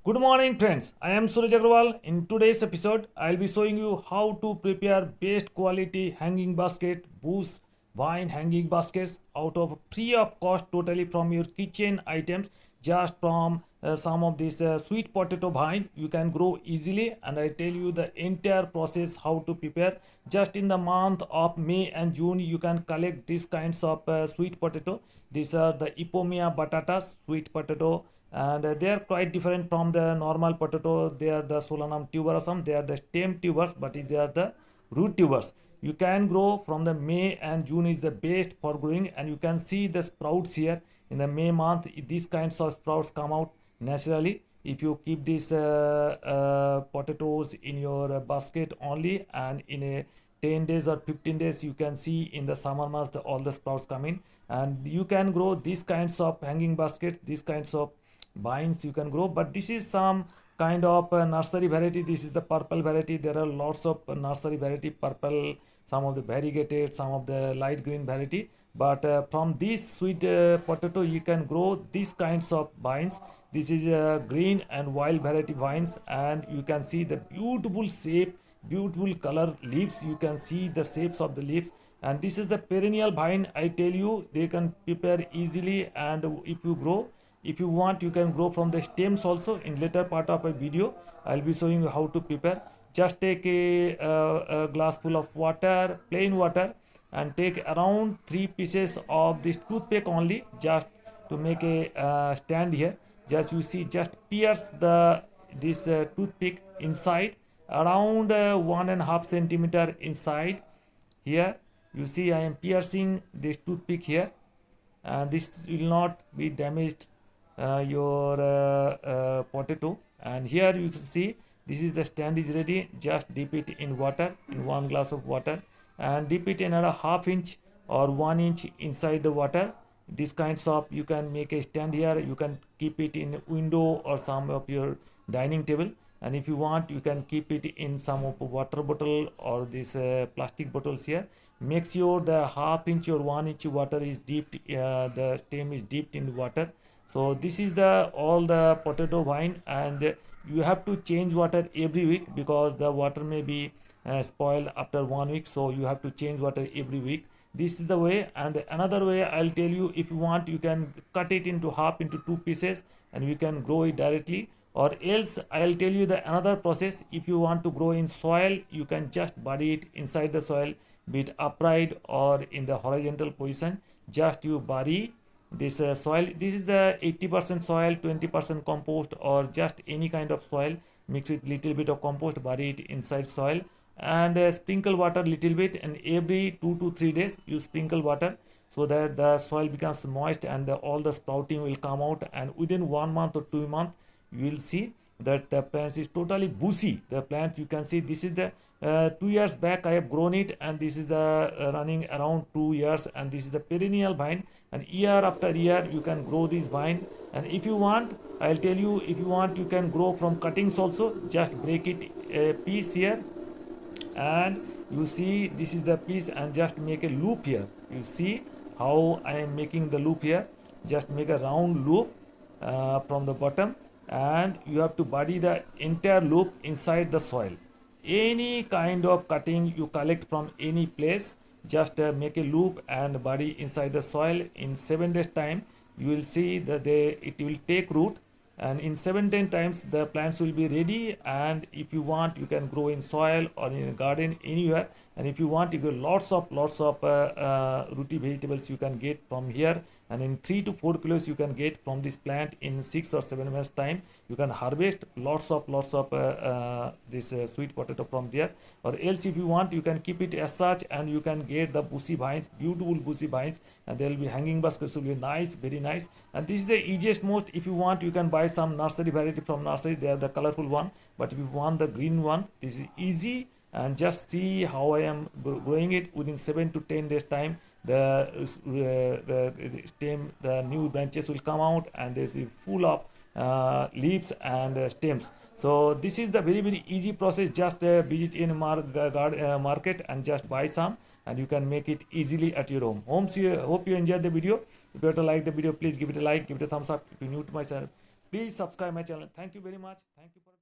Good morning friends, I am Suraj Agrawal. In today's episode, I'll be showing you how to prepare best quality hanging basket, boost vine hanging baskets out of free of cost totally from your kitchen items just from some of this sweet potato vine you can grow easily, and I tell you the entire process how to prepare. Just in the month of May and June you can collect these kinds of sweet potato. These are the Ipomia batatas sweet potato, and they are quite different from the normal potato. They are the Solanum tuberosum, they are the stem tubers, but they are the root tubers. You can grow from the May and June is the best for growing, and you can see the sprouts here. In the May month these kinds of sprouts come out naturally if you keep these potatoes in your basket only, and in a 10 days or 15 days you can see in the summer months all the sprouts come in, and you can grow these kinds of hanging baskets, these kinds of vines you can grow. But this is some kind of nursery variety. This is the purple variety. There are lots of nursery variety purple, some of the variegated, some of the light green variety. But from this sweet potato you can grow these kinds of vines. This is green and wild variety vines, and you can see the beautiful shape, beautiful color leaves. You can see the shapes of the leaves, and this is the perennial vine. I tell you they can prepare easily, and if you grow, if you want you can grow from the stems also. In later part of a video I'll be showing you how to prepare. Just take a glass full of water, plain water, and take around 3 pieces of this toothpick only, just to make a stand here. Just you see, just pierce the this toothpick inside around 1.5 centimeter inside here. You see I am piercing this toothpick here, and this will not be damaged your potato. And here you can see this is the stand is ready. Just dip it in water, in 1 glass of water, and dip it another ½ inch or 1 inch inside the water. This kinds of you can make a stand here. You can keep it in window or some of your dining table, and if you want you can keep it in some of water bottle or this plastic bottles here. Make sure the ½ inch or 1 inch water is dipped, the stem is dipped in water. So this is the all the potato vine, and you have to change water every week because the water may be spoiled after 1 week, so you have to change water every week. This is the way. And another way I'll tell you, if you want you can cut it into half into 2 pieces and you can grow it directly, or else I'll tell you the another process. If you want to grow in soil, you can just bury it inside the soil, be it upright or in the horizontal position. Just you bury this soil. This is the 80% soil, 20% compost, or just any kind of soil. Mix with little bit of compost, bury it inside soil, and sprinkle water little bit, and every 2 to 3 days you sprinkle water so that the soil becomes moist, and all the sprouting will come out, and within 1 month or 2 months you will see that the plants is totally bushy. The plant you can see, this is the 2 years back I have grown it, and this is running around 2 years, and this is a perennial vine, and year after year you can grow this vine. And if you want, I'll tell you, if you want you can grow from cuttings also. Just break it a piece here, and you see this is the piece, and just make a loop here. You see how I am making the loop here. Just make a round loop from the bottom, and you have to bury the entire loop inside the soil. Any kind of cutting you collect from any place, just make a loop and bury inside the soil. In 7 days time you will see that it will take root, and in 7 10 times the plants will be ready. And if you want you can grow in soil or in a garden anywhere. And if you want, you get lots of rooty vegetables you can get from here, and in 3 to 4 kilos you can get from this plant. In 6 or 7 months time you can harvest lots of this sweet potato from there. Or else if you want you can keep it as such, and you can get the bushy vines, beautiful bushy vines, and there will be hanging baskets will be nice, very nice. And this is the easiest most. If you want you can buy some nursery variety from nursery, they are the colorful one. But if you want the green one, this is easy. And just see how I am growing it. Within 7 to 10 days time the stem, the new branches will come out, and this will full of leaves and stems. So this is the very easy process. Just visit in market and just buy some, and you can make it easily at your home. So hope you enjoyed the video. If you like the video, please give it a like, give it a thumbs up. If you're new to my channel, Please subscribe my channel. Thank you very much. Thank you for